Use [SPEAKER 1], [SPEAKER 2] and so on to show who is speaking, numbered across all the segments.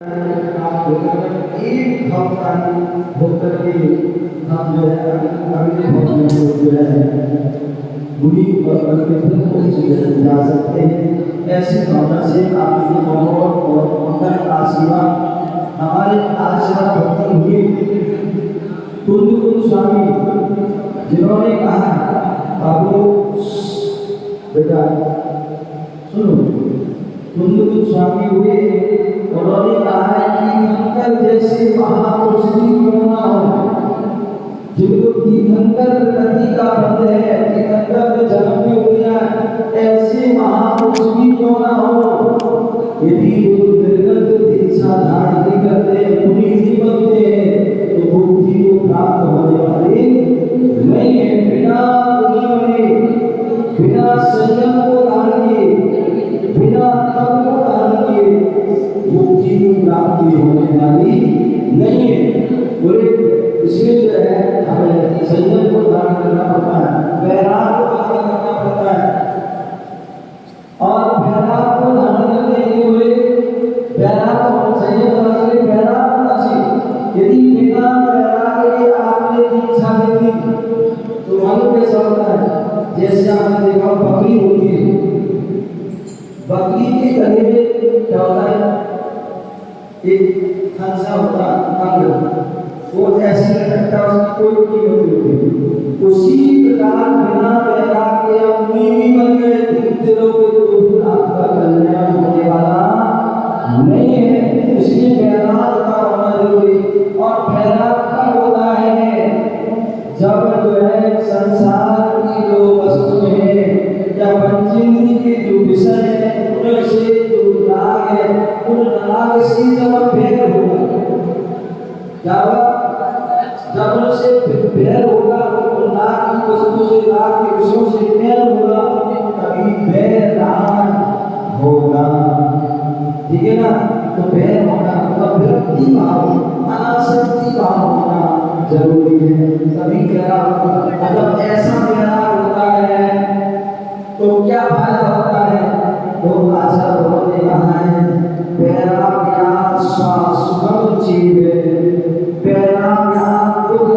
[SPEAKER 1] आप होकर एक भाव का होकर के हम जो है अगले भाव में जो है बुरी और अनपेक्षित को जा सकते हैं। ऐसी भावना से आपके माहौल और मंगल का आशीर्वाद हमारे आशीर्वाद भक्ति हुई कुंदकुंद स्वामी जिन्होंने कहा बाबू बेटा सुनो, कुंदकुंद स्वामी हुए उन्होंने कहा है कि तीर्थंकर जैसे महापुरुष की क्यों ना हो, जिनको तीर्थंकर प्रकृति का बंध है, तीर्थंकर में जन्म भी हो गया, ऐसे महापुरुष की क्यों ना हो। यदि वो निर्गत दीक्षा धारण नहीं करते, पुनीत नहीं बनते हैं, तो मुक्ति को प्राप्त होने वाले नहीं है। बिना पुण्य बने, बिना संयम को धारण किए, बिना तप को धारण किए मुक्ति की प्राप्ति होने वाली नहीं है। बोले इसलिए जो है हमें संयम को धारण करना पड़ता है, वैराग को धारण करना पड़ता है। और वैराग को धारण करने के लिए बोले वैराग और संयम धारण के लिए वैराग होना चाहिए। यदि बिना वैराग के आपने दीक्षा दे दी तो मालूम कैसा होता है, जैसे आपने देखा बकरी होती है, बकरी के गले में क्या होता है, एक खंसा होता अंग, वो ऐसी लटकता है, उसकी कोई कीमत नहीं होती। उसी प्रकार बिना वैराग के अपनी भी बन गए दिलों के तो फिर आपका कल्याण होने वाला नहीं है। इसलिए वैराग का होना जरूरी। और वैराग का होता है जब जो है संसार की जो वस्तु है या पंचेंद्रिय के जो विषय है उनसे जो राग है, उन राग से जब भेद होगा, जब उनसे भेद होगा, उन राग की वस्तु से, राग के विषयों से भेद होगा, तभी वैराग होगा। ठीक है ना? तो भेद होना मतलब विरक्ति भाव, अनासक्ति भाव होना जरूरी है, तभी वैराग होगा। जब ऐसा वैराग होता है तो क्या फायदा होता है? तो आचार्य भगवान ने कहा है वैराग्यात् शाश्वतं जीवे, वैराग्यात् दुःख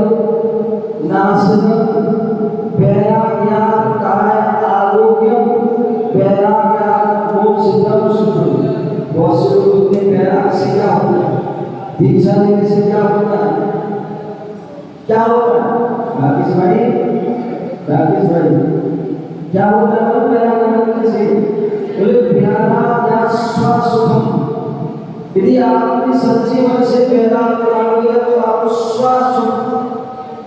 [SPEAKER 1] नाशनम्, वैराग्यात् काय आरोग्यम, वैराग्यात् मोक्षदं सुखम्। बहुत से लोग बोलते हैं वैराग से क्या होता है, दीक्षा लेने से क्या होता है, क्या होता है? राकेश भाई क्या होता है वैराग करने से? बोले वैराग्यात् शाश्वतम्। यदि आपने सच्चे मन से वैराग प्राप्त किया तो आप शाश्वत,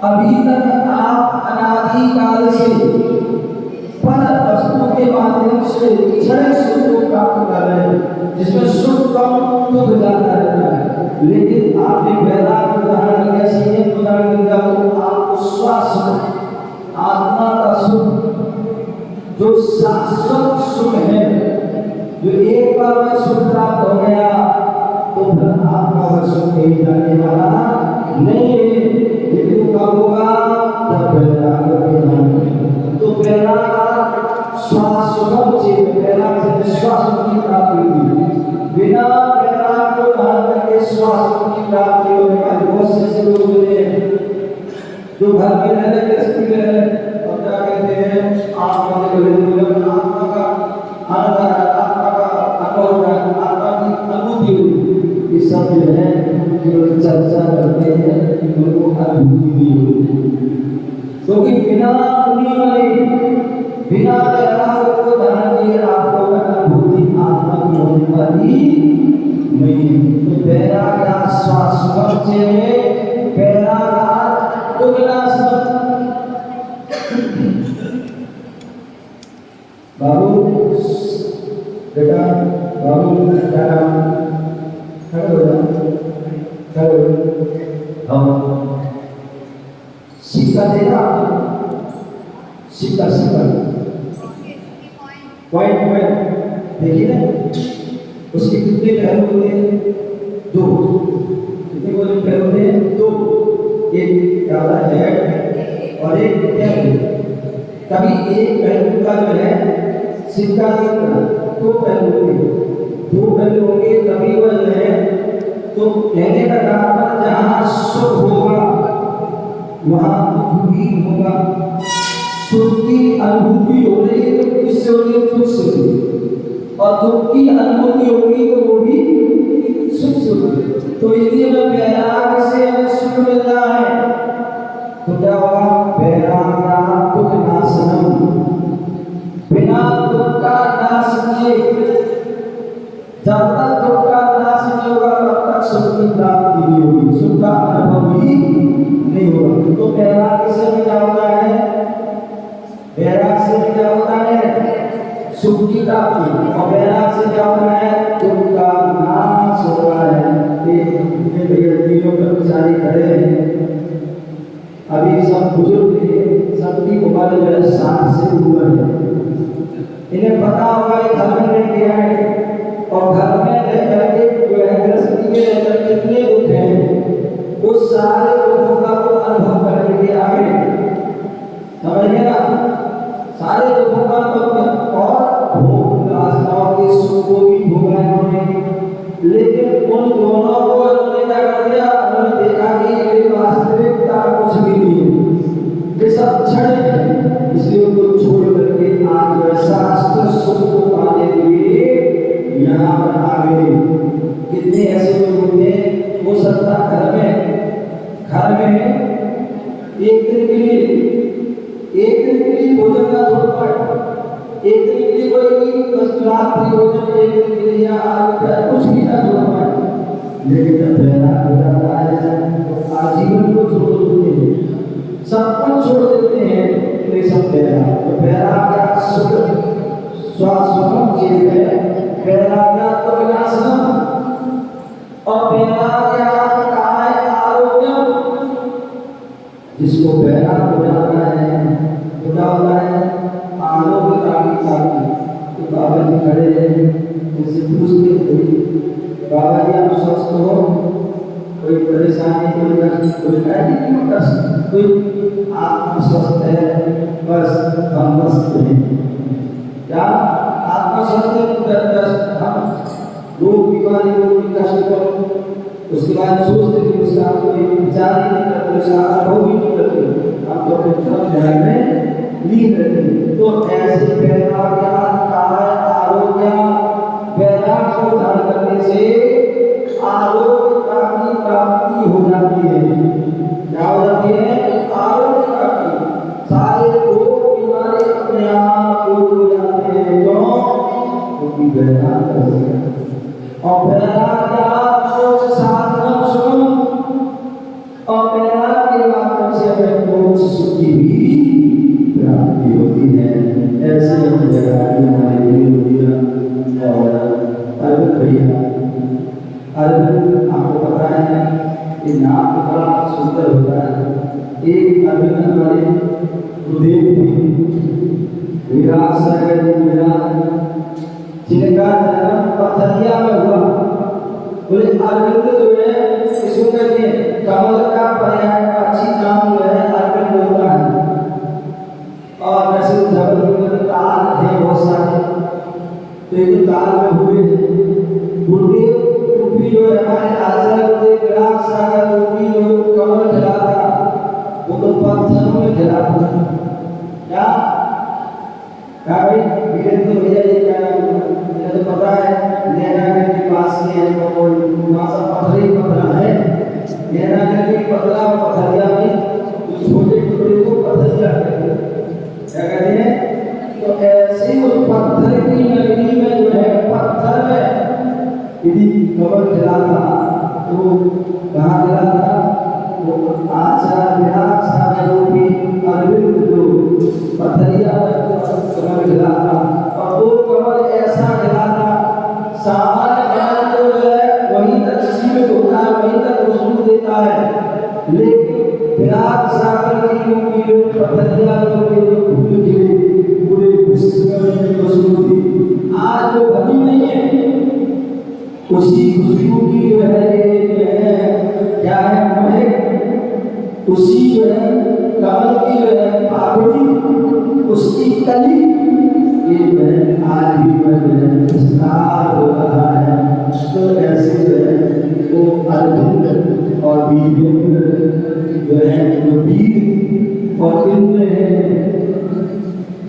[SPEAKER 1] अभी तक आप अनादि काल से पर वस्तु के माध्यम से क्षणिक सुख को प्राप्त कर रहे हैं, जिसमें सुख कम दुख ज्यादा रहता है। लेकिन आपने वैराग धारण किया, संयम धारण किया तो आपको शाश्वत आत्मा का सुख, जो शाश्वत सुख है, जो एक बार में सुख प्राप्त हो गया तो फिर आपका वह सुख कहीं जाने वाला नहीं है। लेकिन कब होगा? जब वैराग होगा। तो वैराग शाश्वत चीज, वैराग से शाश्वत की प्राप्ति हुई। बिना वैराग को धारण करके शाश्वत की प्राप्ति होने वाली बहुत से लोग मिले जो घर में रह रहे, गृहस्थी में रह रहे, और क्या कहते हैं आत्मा का अनुभूति हुई। ये सब जो है जो चर्चा करते हैं उनको अनुभूति भी हुई, क्योंकि बिना पुण्य वाले, बिना वैराग को धारण किए आपको अनुभूति आत्मा की होने वाली नहीं। तो वैराग्यात् शाश्वतं जीवे, वैराग्यात् दुःख नाशनम्। बाबू बेटा, बाबू क्या नाम? खड़े हम सिक्का देगा, सिक्का पॉइंट देखिए ना, उसके कितने पहलू होते हैं? दो। कितने बोले पहलू होते हैं? दो। एक क्या होता है, हेड और एक टेल। कभी एक पहलू का जो है सिक्का दो पहलू होंगे, दो पहलू होंगे, तभी वह जो है तो कहने का कारण जहाँ सुख होगा वहाँ दुख भी होगा। सुख की अनुभूति हो रही है तो किससे हो रही है? सुख से हो रही है। और दुख की अनुभूति होगी तो वो भी सुख से होगी। तो यदि हमें वैराग्य से हमें सुख मिल रहा है तो क्या होगा? वैराग्य दुख नाशनम, बिना दुख का नाश किए, जब तक दुख का नाश नहीं होगा तब तक सुख की प्राप्ति नहीं होगी, सुख का अनुभव ही नहीं होगा। तो वैराग्य से भी क्या होता है? वैराग्य से क्या होता है? सुख की प्राप्ति। और वैराग्य से क्या होता है? दुख का नाश हो रहा है। तीनों कर्मचारी खड़े हैं, अभी सब बुजुर्ग थे, सबकी उम्र जो है 60 से ऊपर है। इन्हें पता होगा कि घर में रह गया है और घर में रह करके जो है गृहस्थी में रह कर कितने दुख हैं, उस सारे दुखों का वो अनुभव करके आगे समझ गए ना? सारे दुखों का अनुभव और भोग वासनाओं के सुख को भी भोगा इन्होंने। लेकिन उन दोनों को उन्होंने क्या कर दिया? उन्होंने देखा कि ये वास्तविकता कुछ भी नहीं है, ये सब क्षणिक है, इसलिए उनको छोड़ करके आज शास्त्र सुख को पाने के लिए यहाँ पर आ गए। कितने ऐसे लोग होते हैं, हो सकता घर में एक दिन के लिए भोजन का छोड़ पाए, एक दिन के लिए कोई बस रात्रि भोजन, एक दिन के लिए कुछ भी ना छोड़ पाए। लेकिन जब वैराग्य हो जाता है तो आजीवन को छोड़ देते हैं, सब कुछ छोड़ देते हैं। ये सब वैराग्य, तो वैराग्य सुख स्वास्थ्य चीज है, वैराग्य तो विनाशनम, और वैराग्य का है आरोग्य। जिसको वैराग्य हो जाता है तो क्या होता है? आरोग्य का भी प्राप्ति। तो बाबा जी खड़े हैं, उनसे पूछते थे, बाबा जी आप स्वस्थ हो? कोई परेशानी, कोई कष्ट, कोई कष्ट, कोई आत्मा स्वस्थ है, बस हम मस्त हैं। क्या आत्मा स्वस्थ है? बस हम रोग बीमारी को कष्ट को उसके बाद सोचते कि उसका कोई विचार ही नहीं करते, उसका अनुभव ही नहीं करते, हम तो अपने ध्यान में लीन रहते हैं। तो ऐसे वैराग्य का आरोग्य, वैराग्य को धारण करने से आरोग्य की प्राप्ति हो जाती है। क्या हो जाती है? आरोग्य प्राप्ति। सारे रोग बीमारी अपने आप दूर हो जाते हैं। क्यों? क्योंकि वैराग्य है। और वैराग्य मोक्ष साधन सुनो, और वैराग्य के माध्यम से हमें मोक्ष सुख की भी प्राप्ति होती है। ऐसे हम वैराग्य हमारे लिए दिया। और अरविंद भैया, अरविंद आपको पता है कि नाम बड़ा सुंदर होता है। एक अरविंद हमारे गुरुदेव थे, विराट सागर जिनका जन्म पथरिया में हुआ। बोले अरविंद जो है इसको कहते हैं कमल का पर्यायवाची नाम जो है अरविंद होता है। और वैसे जबलपुर में ताल है बहुत सारे, तो ये ताल में हुए गुरुदेव रूपी जो है हमारे आचार्य गुरुदेव विराट सागर रूपी जो कमल खिला था वो तो पत्थरों में खिला था। क्या भाई वीरेंद्र भैया ये क्या मुझे तो पता है, नैनागढ़ के पास में है तो वहाँ सब पत्थर ही पत्थर है। नैनागढ़ के पतला पथरिया में छोटे टुकड़े को पथरिया कहते हैं। क्या कहते हैं? तो ऐसे उस पत्थर की नगरी में जो है पत्थर में यदि कमल खिला था तो कहाँ खिला था? वो आचार्य विराट सागर रूपी अरविंद जो पथरिया में कमल खिला था। और वो कमल ऐसा खिला था, सामान्य कमल जो है वहीं तक सीमित होता है, वहीं तक खुशबू देता है। लेकिन विराट सागर की जो पथरिया जो फूल खिले पूरे विश्व में खुशबू थी। आज वो बनी नहीं है, उसी खुशबू की जो है क्या है महक, उसी जो है कमल की जो है पापड़ी, उसकी कली ये जो है आज भी विस्तार हो रहा है। तो ऐसे जो है वो और वीरेंद्र जो है वो वीर और इंद्र है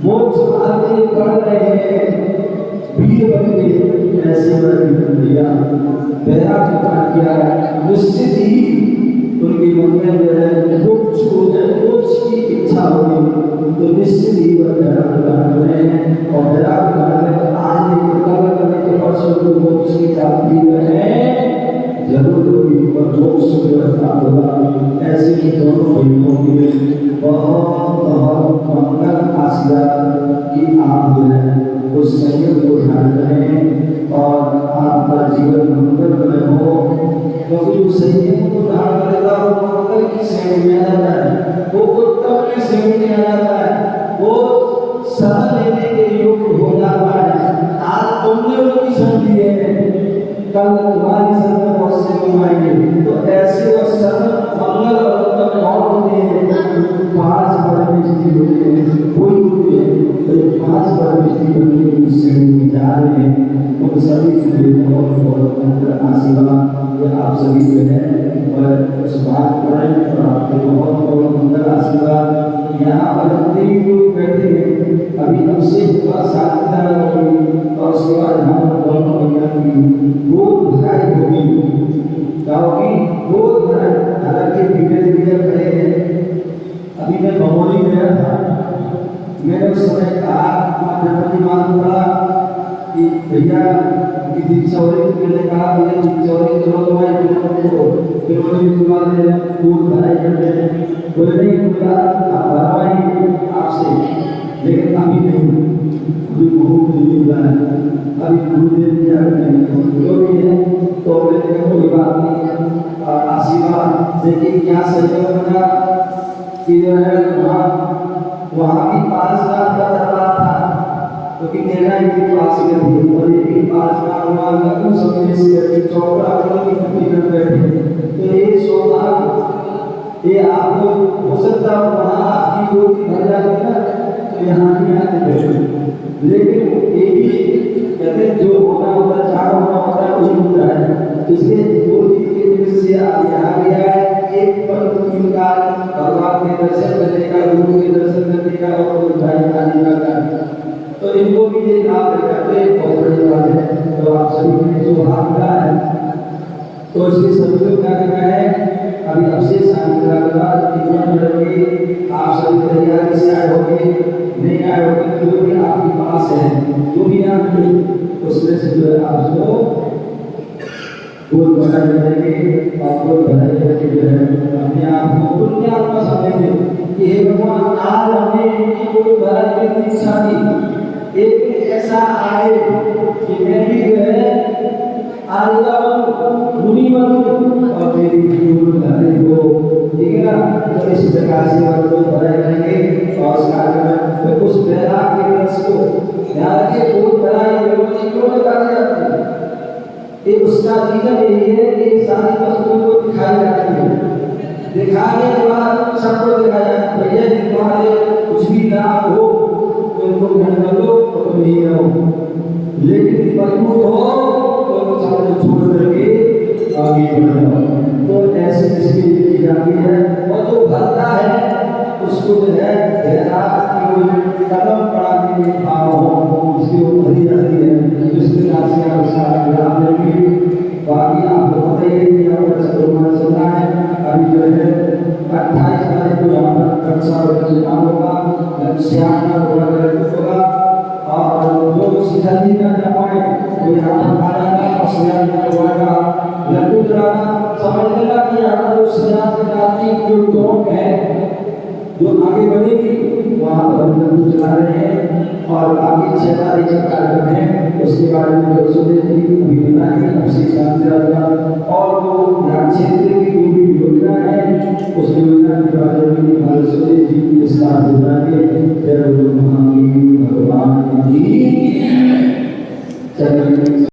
[SPEAKER 1] मोक्ष आगे बढ़ रहे हैं वीर बन के ऐसे बन दिया पहला प्रकार किया निश्चित ही उनके मन में जो है मोक्ष की इच्छा होगी तो निश्चित ही वह प्रदान करें और प्रदान में आज नहीं कल करने के परसों को मोक्ष की प्राप्ति है जरूर होगी और मोक्ष व्यवस्था होगा ऐसे ही दोनों भाइयों के बहुत बहुत मंगल आशीर्वाद कि आप जो है उस संयम को ध्यान करें और आपका जीवन मंगलमय हो क्योंकि उस संयम को ध्यान करेगा वो मंगल की श्रेणी में आ जाता है वो उत्तम की श्रेणी में आ जाता है वो शरण लेने के योग्य हो जाता है आज तुमने उनकी शरण ली है कल तुम्हारी शरण में बहुत से लोग आएंगे तो ऐसे वो शरण मंगल और उत्तम कौन होते हैं पांच परमेश्वरी होते हैं कोई होते हैं तो पांच परमेश्वरी बनने की श्रेणी में जा रहे हैं उन सभी के लिए बहुत बहुत आशीर्वाद ये आप सभी जो है और उस बात करें और आपके बहुत बहुत मंगल आशीर्वाद यहाँ पर जितने भी लोग बैठे हैं अभी हमसे हुआ साधना होगी और उसके बाद हम दोनों भैया की गोद भराई होगी क्योंकि गोद भराई हालांकि धीरे धीरे खड़े हैं अभी मैं बमोली गया था मैंने उस समय कहा गणपति मान पड़ा कि भैया की दीक्षा हो रही मैंने कहा भैया दीक्षा हो रही चलो तुम्हारे फिर उन्होंने तुम्हारे दूध भराई करते हैं बोले नहीं भैया आप भरवाएंगे आपसे लेकिन अभी नहीं अभी बहुत नहीं हुआ है अभी गुरुदेव क्या करेंगे जो भी है तो मैंने कोई बात नहीं आशीर्वाद देखिए क्या सहयोग बना कि जो है वहाँ भी 5 लाख का दरबार था क्योंकि मेरा इनके पास ही थी और ये 5 लाख हुआ लगभग समय से करके चौपड़ा की फटी कर बैठे तो ये सौभाग्य ये आप लोग हो सकता है वहाँ आपकी गोदी भर जाती ना तो यहाँ भी आते बैठे लेकिन ये भी कहते जो होना होता है जहाँ होना होता है वही होता है इसलिए गोदी के दृश्य से आप यहाँ गया है एक पल तीन काल भगवान के दर्शन करने का गुरु के दर्शन करने का और भाई आने का तो इनको भी ये लाभ करते बहुत बड़ी बात है तो आप सभी ने जो भाग मिला है तो इसलिए सभी को क्या करना है अभी आपसे शांति रखना कि आप सभी तैयारी से आए होंगे नहीं आए होंगे जो भी आपके पास है जो भी आप उसमें से जो है आप जो गोद भराई करेंगे और गोद भराई करके जो है अपने आप को पुण्य आत्मा समझेंगे कि हे भगवान आज हमने इनकी गोद भराई की इच्छा की एक ऐसा आए कि मैं भी जो है आएगा मुनि बनूं और मेरी गोद भराई हो ठीक है ना तो इस प्रकार से हम गोद भराई करेंगे और उस कार्यक्रम में उस बैराग के रस को ध्यान के गोद भराई क्यों निकाले जाते हैं ये उसका रीजन यही है कि सारी वस्तुओं को दिखाई जाती है दिखाने के बाद सबको दिखाया जाता है भैया तुम्हारे कुछ भी ना हो तो इनको ग्रहण कर लो तो नहीं रहो लेकिन मजबूत हो तो सबको छोड़ करके आगे बढ़ जाओ तो ऐसे इसकी की जाती है और जो भरता है उसको जो है बैराग की कोई कदम बढ़ाने में भाव हो उसकी वो भरी जाती है जिस प्रकार से आप उसका लाभ लेंगे बाकी आपको बताइए कि यहाँ पर चतुर्मास चल रहा है अभी जो है 28 तारीख को यहाँ पर कक्षा चुनाव होगा लक्ष्याना होगा और जो सीधा नहीं करना पाए तो यहाँ पर आ जाना और सियान होगा लड्डू चढ़ाना समझ लेना कि यहाँ पर जो सियान जाति जो टोंक है जो आगे बढ़ेगी वहाँ पर हम लड्डू चला रहे हैं और बाकी 6 तारीख का कार्यक्रम है उसके बारे में जो सुधीर जी अभी बताएंगे आपसे शांति रहेगा और वो ध्यान क्षेत्र की जो भी योजना है उस योजना के बारे में हमारे सुधीर जी विस्तार से बताएंगे।